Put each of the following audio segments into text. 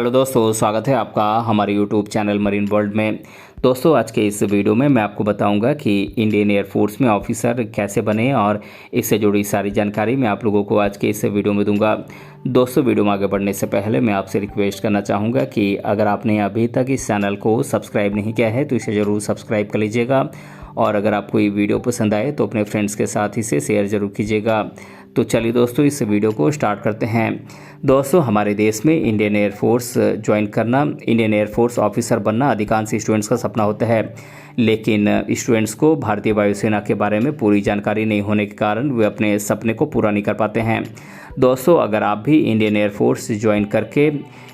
Hello दोस्तों, स्वागत है आपका हमारे यूट्यूब चैनल मरीन वर्ल्ड में। दोस्तों, आज के इस वीडियो में मैं आपको बताऊंगा कि इंडियन एयरफोर्स में ऑफिसर कैसे बने और इससे जुड़ी सारी जानकारी मैं आप लोगों को आज के इस वीडियो में दूंगा। दोस्तों, वीडियो में आगे बढ़ने से पहले मैं आपसे रिक्वेस्ट करना चाहूँगा कि अगर आपने अभी तक इस चैनल को सब्सक्राइब नहीं किया है तो इसे ज़रूर सब्सक्राइब कर लीजिएगा और अगर आपको ये वीडियो पसंद आए तो अपने फ्रेंड्स के साथ इसे शेयर ज़रूर कीजिएगा। तो चलिए दोस्तों, इस वीडियो को स्टार्ट करते हैं। दोस्तों, हमारे देश में इंडियन एयरफोर्स ज्वाइन करना, इंडियन एयरफोर्स ऑफिसर बनना अधिकांश स्टूडेंट्स का सपना होता है, लेकिन स्टूडेंट्स को भारतीय वायुसेना के बारे में पूरी जानकारी नहीं होने के कारण वे अपने सपने को पूरा नहीं कर पाते हैं। दोस्तों, अगर आप भी इंडियन एयरफोर्स ज्वाइन करके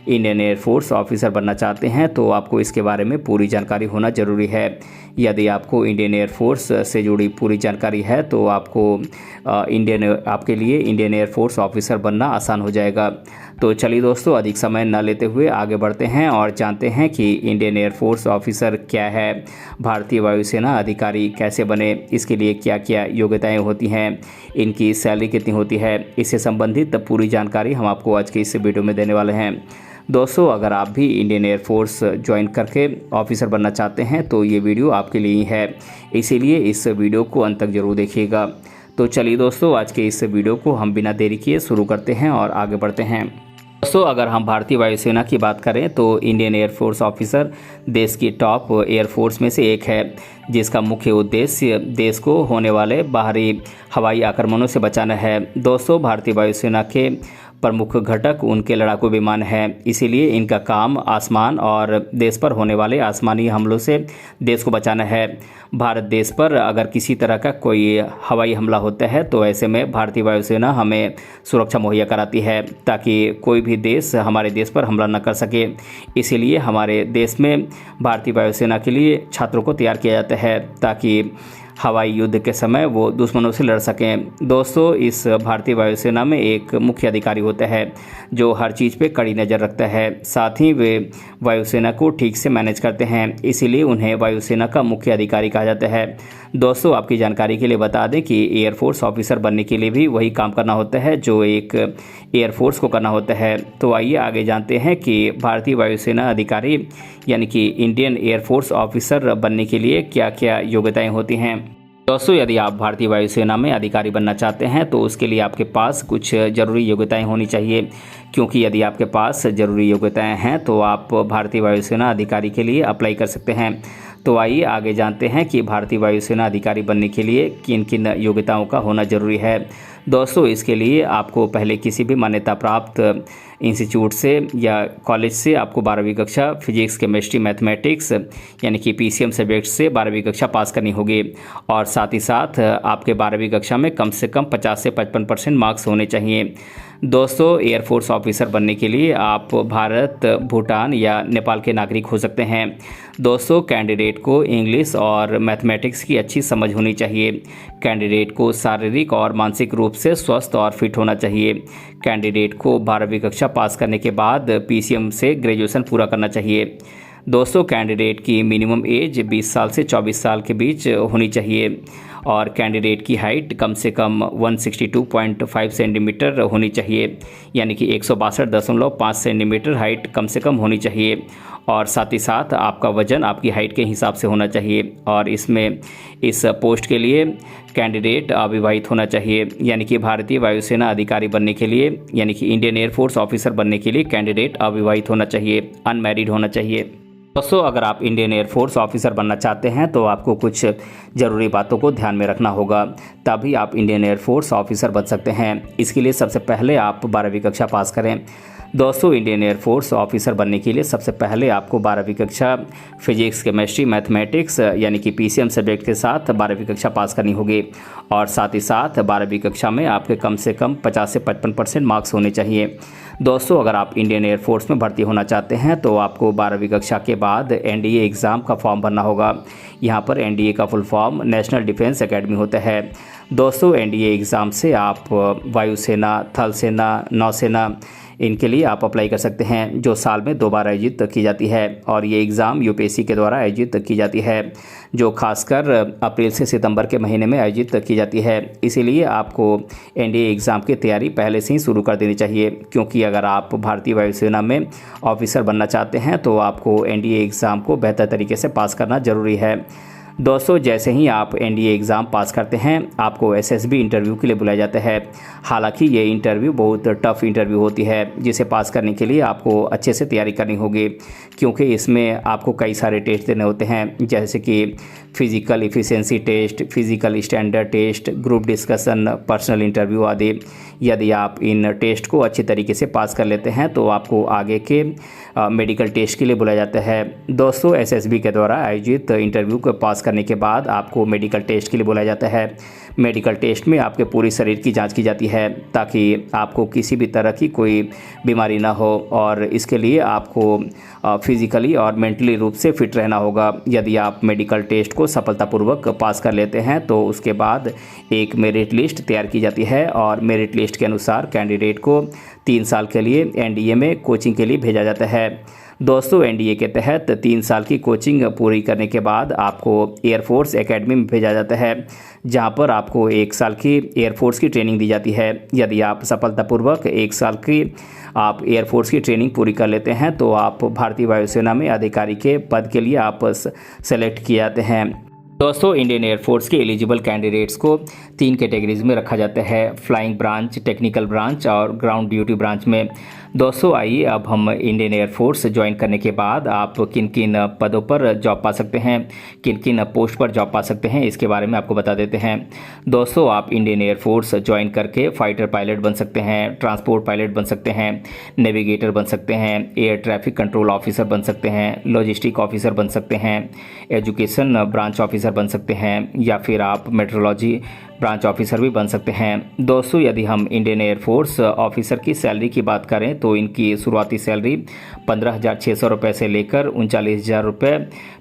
इंडियन एयरफोर्स ऑफिसर बनना चाहते हैं तो आपको इसके बारे में पूरी जानकारी होना ज़रूरी है। यदि आपको इंडियन एयरफोर्स से जुड़ी पूरी जानकारी है तो आपके लिए इंडियन एयरफोर्स ऑफिसर बनना आसान हो जाएगा। तो चलिए दोस्तों, अधिक समय न लेते हुए आगे बढ़ते हैं और जानते हैं कि इंडियन एयरफोर्स ऑफिसर क्या है, भारतीय वायुसेना अधिकारी कैसे बने, इसके लिए क्या क्या योग्यताएं होती हैं, इनकी सैलरी कितनी होती है, इससे संबंधित पूरी जानकारी हम आपको आज के इस वीडियो में देने वाले हैं। दोस्तों, अगर आप भी इंडियन एयरफोर्स ज्वाइन करके ऑफिसर बनना चाहते हैं तो ये वीडियो आपके लिए ही है, इसीलिए इस वीडियो को अंत तक ज़रूर देखिएगा। तो चलिए दोस्तों, आज के इस वीडियो को हम बिना देरी किए शुरू करते हैं और आगे बढ़ते हैं। दोस्तों, अगर हम भारतीय वायुसेना की बात करें तो इंडियन एयरफोर्स ऑफिसर देश की टॉप एयरफोर्स में से एक है, जिसका मुख्य उद्देश्य देश को होने वाले बाहरी हवाई आक्रमणों से बचाना है। दोस्तों, भारतीय वायुसेना के प्रमुख घटक उनके लड़ाकू विमान हैं, इसीलिए इनका काम आसमान और देश पर होने वाले आसमानी हमलों से देश को बचाना है। भारत देश पर अगर किसी तरह का कोई हवाई हमला होता है तो ऐसे में भारतीय वायुसेना हमें सुरक्षा मुहैया कराती है ताकि कोई भी देश हमारे देश पर हमला न कर सके। इसीलिए हमारे देश में भारतीय वायुसेना के लिए छात्रों को तैयार किया जाता है ताकि हवाई युद्ध के समय वो दुश्मनों से लड़ सकें। दोस्तों, इस भारतीय वायुसेना में एक मुख्य अधिकारी होता है जो हर चीज़ पे कड़ी नज़र रखता है, साथ ही वे वायुसेना को ठीक से मैनेज करते हैं, इसीलिए उन्हें वायुसेना का मुख्य अधिकारी कहा जाता है। दोस्तों, आपकी जानकारी के लिए बता दें कि एयरफोर्स ऑफिसर बनने के लिए भी वही काम करना होता है जो एक एयरफोर्स को करना होता है। तो आइए आगे जानते हैं कि भारतीय वायुसेना अधिकारी यानी कि इंडियन एयरफोर्स ऑफिसर बनने के लिए क्या क्या योग्यताएं होती हैं। दोस्तों, यदि आप भारतीय वायुसेना में अधिकारी बनना चाहते हैं तो उसके लिए आपके पास कुछ ज़रूरी योग्यताएं होनी चाहिए, क्योंकि यदि आपके पास ज़रूरी योग्यताएं हैं तो आप भारतीय वायुसेना अधिकारी के लिए अप्लाई कर सकते हैं। तो आइए आगे जानते हैं कि भारतीय वायुसेना अधिकारी बनने के लिए किन किन योग्यताओं का होना ज़रूरी है। दोस्तों, इसके लिए आपको पहले किसी भी मान्यता प्राप्त इंस्टीट्यूट से या कॉलेज से आपको 12वीं कक्षा फिजिक्स, केमिस्ट्री, मैथमेटिक्स यानी कि पीसीएम सब्जेक्ट से 12वीं कक्षा पास करनी होगी और साथ ही साथ आपके 12वीं कक्षा में कम से कम 50 से 55% मार्क्स होने चाहिए। दोस्तों, एयरफोर्स ऑफिसर बनने के लिए आप भारत, भूटान या नेपाल के नागरिक हो सकते हैं। दोस्तों, कैंडिडेट को इंग्लिश और मैथमेटिक्स की अच्छी समझ होनी चाहिए। कैंडिडेट को शारीरिक और मानसिक रूप से स्वस्थ और फिट होना चाहिए। कैंडिडेट को 12वीं कक्षा पास करने के बाद पीसीएम से ग्रेजुएशन पूरा करना चाहिए। दोस्तों, कैंडिडेट की मिनिमम एज 20 साल से 24 साल के बीच होनी चाहिए और कैंडिडेट की हाइट कम से कम 162.5 सेंटीमीटर होनी चाहिए, यानी कि 162.5 सेंटीमीटर हाइट कम से कम होनी चाहिए और साथ ही साथ आपका वज़न आपकी हाइट के हिसाब से होना चाहिए। और इस पोस्ट के लिए कैंडिडेट अविवाहित होना चाहिए, यानी कि भारतीय वायुसेना अधिकारी बनने के लिए यानी कि इंडियन एयरफोर्स ऑफिसर बनने के लिए कैंडिडेट अविवाहित होना चाहिए, अनमैरिड होना चाहिए। दोस्तों, अगर आप इंडियन एयरफोर्स ऑफिसर बनना चाहते हैं तो आपको कुछ ज़रूरी बातों को ध्यान में रखना होगा, तभी आप इंडियन एयरफोर्स ऑफिसर बन सकते हैं। इसके लिए सबसे पहले आप 12वीं कक्षा पास करें। दोस्तों, इंडियन एयरफोर्स ऑफिसर बनने के लिए सबसे पहले आपको 12वीं कक्षा फिजिक्स, केमिस्ट्री, मैथमेटिक्स यानी कि पीसीएम सब्जेक्ट के साथ 12वीं कक्षा पास करनी होगी और साथ ही साथ 12वीं कक्षा में आपके कम से कम 50 से 55% मार्क्स होने चाहिए। दोस्तों, अगर आप इंडियन एयरफोर्स में भर्ती होना चाहते हैं तो आपको 12वीं कक्षा के बाद एनडीए एग्ज़ाम का फॉर्म भरना होगा। यहाँ पर एनडीए का full form national defence academy होता है। दोस्तों, एनडीए एग्ज़ाम से आप वायुसेना, थल सेना, नौसेना इनके लिए आप अप्लाई कर सकते हैं, जो साल में 2 बार आयोजित की जाती है और ये एग्ज़ाम यूपीएससी के द्वारा आयोजित की जाती है, जो खासकर अप्रैल से सितंबर के महीने में आयोजित की जाती है। इसीलिए आपको एनडीए एग्ज़ाम की तैयारी पहले से ही शुरू कर देनी चाहिए, क्योंकि अगर आप भारतीय वायुसेना में ऑफिसर बनना चाहते हैं तो आपको एनडीए एग्ज़ाम को बेहतर तरीके से पास करना ज़रूरी है। दोस्तों, जैसे ही आप एनडीए एग्ज़ाम पास करते हैं आपको एसएसबी इंटरव्यू के लिए बुलाया जाता है। हालांकि ये इंटरव्यू बहुत टफ़ इंटरव्यू होती है, जिसे पास करने के लिए आपको अच्छे से तैयारी करनी होगी, क्योंकि इसमें आपको कई सारे टेस्ट देने होते हैं, जैसे कि physical efficiency test, physical standard test, group discussion, personal interview आदि। यदि आप इन टेस्ट को अच्छे तरीके से पास कर लेते हैं तो आपको आगे के मेडिकल टेस्ट के लिए बुलाया जाता है। दोस्तों, एसएसबी के द्वारा आयोजित इंटरव्यू को पास करने के बाद आपको मेडिकल टेस्ट के लिए बुलाया जाता है। मेडिकल टेस्ट में आपके पूरी शरीर की जांच की जाती है, ताकि आपको किसी भी तरह की कोई बीमारी ना हो, और इसके लिए आपको फिज़िकली और मेंटली रूप से फिट रहना होगा। यदि आप मेडिकल टेस्ट को सफलतापूर्वक पास कर लेते हैं तो उसके बाद एक मेरिट लिस्ट तैयार की जाती है और मेरिट लिस्ट के अनुसार कैंडिडेट को 3 साल के लिए एनडीए में कोचिंग के लिए भेजा जाता है। दोस्तों, एनडीए के तहत 3 साल की कोचिंग पूरी करने के बाद आपको एयरफोर्स एकेडमी में भेजा जाता है, जहां पर आपको 1 साल की एयरफोर्स की ट्रेनिंग दी जाती है। यदि आप सफलतापूर्वक 1 साल की आप एयरफोर्स की ट्रेनिंग पूरी कर लेते हैं तो आप भारतीय वायुसेना में अधिकारी के पद के लिए आप सेलेक्ट किए जाते हैं। दोस्तों, इंडियन एयरफोर्स के एलिजिबल कैंडिडेट्स को 3 कैटेगरीज में रखा जाता है, फ्लाइंग ब्रांच, टेक्निकल ब्रांच और ग्राउंड ड्यूटी ब्रांच में। दोस्तों, आइए अब हम इंडियन एयरफोर्स ज्वाइन करने के बाद आप किन किन पदों पर जॉब पा सकते हैं, किन किन पोस्ट पर जॉब पा सकते हैं, इसके बारे में आपको बता देते हैं। दोस्तों, आप इंडियन एयरफोर्स ज्वाइन करके फाइटर पायलट बन सकते हैं, ट्रांसपोर्ट पायलट बन सकते हैं, नेविगेटर बन सकते हैं, एयर ट्रैफिक कंट्रोल ऑफिसर बन सकते हैं, लॉजिस्टिक ऑफिसर बन सकते हैं, एजुकेशन ब्रांच ऑफिसर बन सकते हैं, या फिर आप मेट्रोलॉजी ब्रांच ऑफिसर भी बन सकते हैं। दोस्तों, यदि हम इंडियन एयरफोर्स ऑफिसर की सैलरी की बात करें तो इनकी शुरुआती सैलरी 15,600 रुपये से लेकर 39,000 रुपये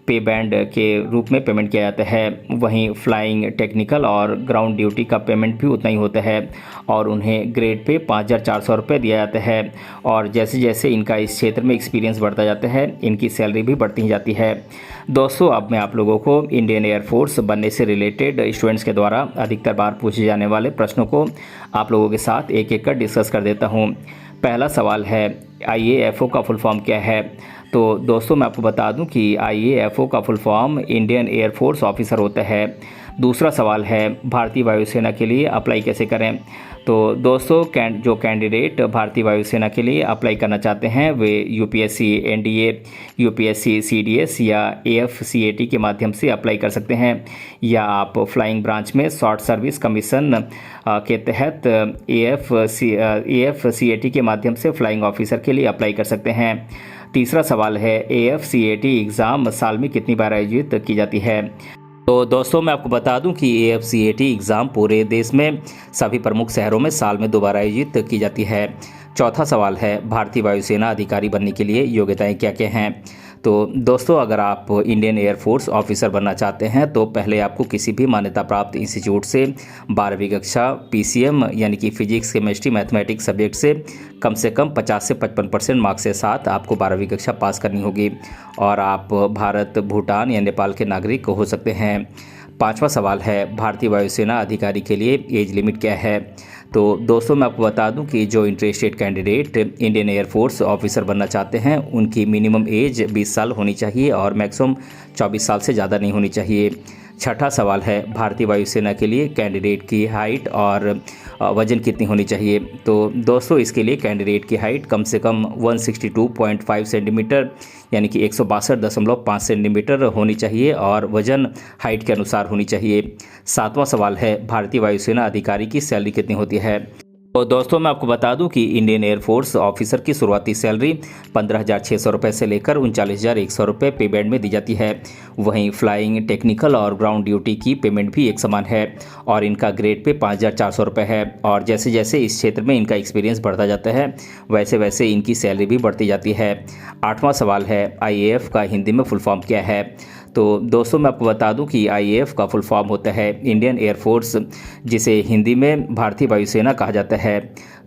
पे बैंड के रूप में पेमेंट किया जाता है। वहीं फ्लाइंग, टेक्निकल और ग्राउंड ड्यूटी का पेमेंट भी उतना ही होता है और उन्हें ग्रेड पे 5,400 रुपये दिया जाता है। और जैसे जैसे इनका इस क्षेत्र में एक्सपीरियंस बढ़ता जाता है, इनकी सैलरी भी बढ़ती ही जाती है। दोस्तों, अब मैं आप लोगों को इंडियन एयरफोर्स बनने से रिलेटेड स्टूडेंट्स के द्वारा अधिकतर बार पूछे जाने वाले प्रश्नों को आप लोगों के साथ एक एक कर डिस्कस कर देता हूँ। पहला सवाल है, IAFO का फुल फॉर्म क्या है? तो दोस्तों, मैं आपको बता दूं कि IAFO का full form Indian air force officer होता है। दूसरा सवाल है, भारतीय वायुसेना के लिए अप्लाई कैसे करें? तो दोस्तों, जो कैंडिडेट भारतीय वायुसेना के लिए अप्लाई करना चाहते हैं वे यूपीएससी एनडीए, यूपीएससी सीडीएस या AFCAT के माध्यम से अप्लाई कर सकते हैं, या आप फ्लाइंग ब्रांच में शॉर्ट सर्विस कमीशन के तहत AFCAT के माध्यम से फ्लाइंग ऑफिसर के लिए अप्लाई कर सकते हैं। तीसरा सवाल है, AFCAT एग्ज़ाम साल में कितनी बार आयोजित की जाती है? तो दोस्तों, मैं आपको बता दूं कि AFCAT एग्ज़ाम पूरे देश में सभी प्रमुख शहरों में साल में 2 बार आयोजित की जाती है। चौथा सवाल है, भारतीय वायुसेना अधिकारी बनने के लिए योग्यताएं क्या क्या हैं? तो दोस्तों, अगर आप इंडियन एयरफोर्स ऑफिसर बनना चाहते हैं तो पहले आपको किसी भी मान्यता प्राप्त इंस्टीट्यूट से 12वीं कक्षा PCM यानी कि फिजिक्स, केमिस्ट्री, मैथमेटिक्स सब्जेक्ट से कम 50 से 55% मार्क्स के साथ आपको 12वीं कक्षा पास करनी होगी, और आप भारत, भूटान या नेपाल के नागरिक हो सकते हैं। पांचवा सवाल है, भारतीय वायुसेना अधिकारी के लिए एज लिमिट क्या है? तो दोस्तों, मैं आपको बता दूं कि जो interested candidate Indian air force officer बनना चाहते हैं उनकी मिनिमम एज 20 साल होनी चाहिए और मैक्सिमम 24 साल से ज़्यादा नहीं होनी चाहिए। छठा सवाल है, भारतीय वायुसेना के लिए कैंडिडेट की हाइट और वज़न कितनी होनी चाहिए? तो दोस्तों, इसके लिए कैंडिडेट की हाइट कम से कम 162.5 सेंटीमीटर यानी कि 162.5 सेंटीमीटर होनी चाहिए और वज़न हाइट के अनुसार होनी चाहिए। सातवां सवाल है, भारतीय वायुसेना अधिकारी की सैलरी कितनी होती है? तो दोस्तों, मैं आपको बता दूं कि इंडियन एयरफोर्स ऑफिसर की शुरुआती सैलरी 15,600 रुपये से लेकर 39,100 रुपये पे बैंड में दी जाती है। वहीं फ्लाइंग, टेक्निकल और ग्राउंड ड्यूटी की पेमेंट भी एक समान है और इनका ग्रेड पे 5,400 रुपये है। और जैसे जैसे इस क्षेत्र में इनका एक्सपीरियंस बढ़ता जाता है वैसे वैसे इनकी सैलरी भी बढ़ती जाती है। आठवां सवाल है, IAF का हिंदी में फुल फॉर्म क्या है? तो दोस्तों, मैं आपको बता दूं कि IAF का फुल फॉर्म होता है इंडियन एयरफोर्स, जिसे हिंदी में भारतीय वायुसेना कहा जाता है।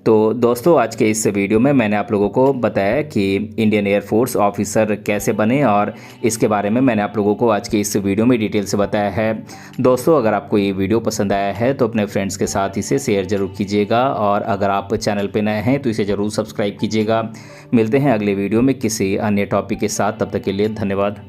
तो दोस्तों आज के इस वीडियो में मैंने आप लोगों को बताया कि इंडियन एयरफोर्स ऑफिसर कैसे बने और इसके बारे में मैंने आप लोगों को आज के इस वीडियो में डिटेल से बताया है। दोस्तों अगर आपको ये वीडियो पसंद आया है तो अपने फ्रेंड्स के साथ इसे शेयर ज़रूर कीजिएगा और अगर आप चैनल पर नए हैं तो इसे ज़रूर सब्सक्राइब कीजिएगा। मिलते हैं अगले वीडियो में किसी अन्य टॉपिक के साथ, तब तक के लिए धन्यवाद।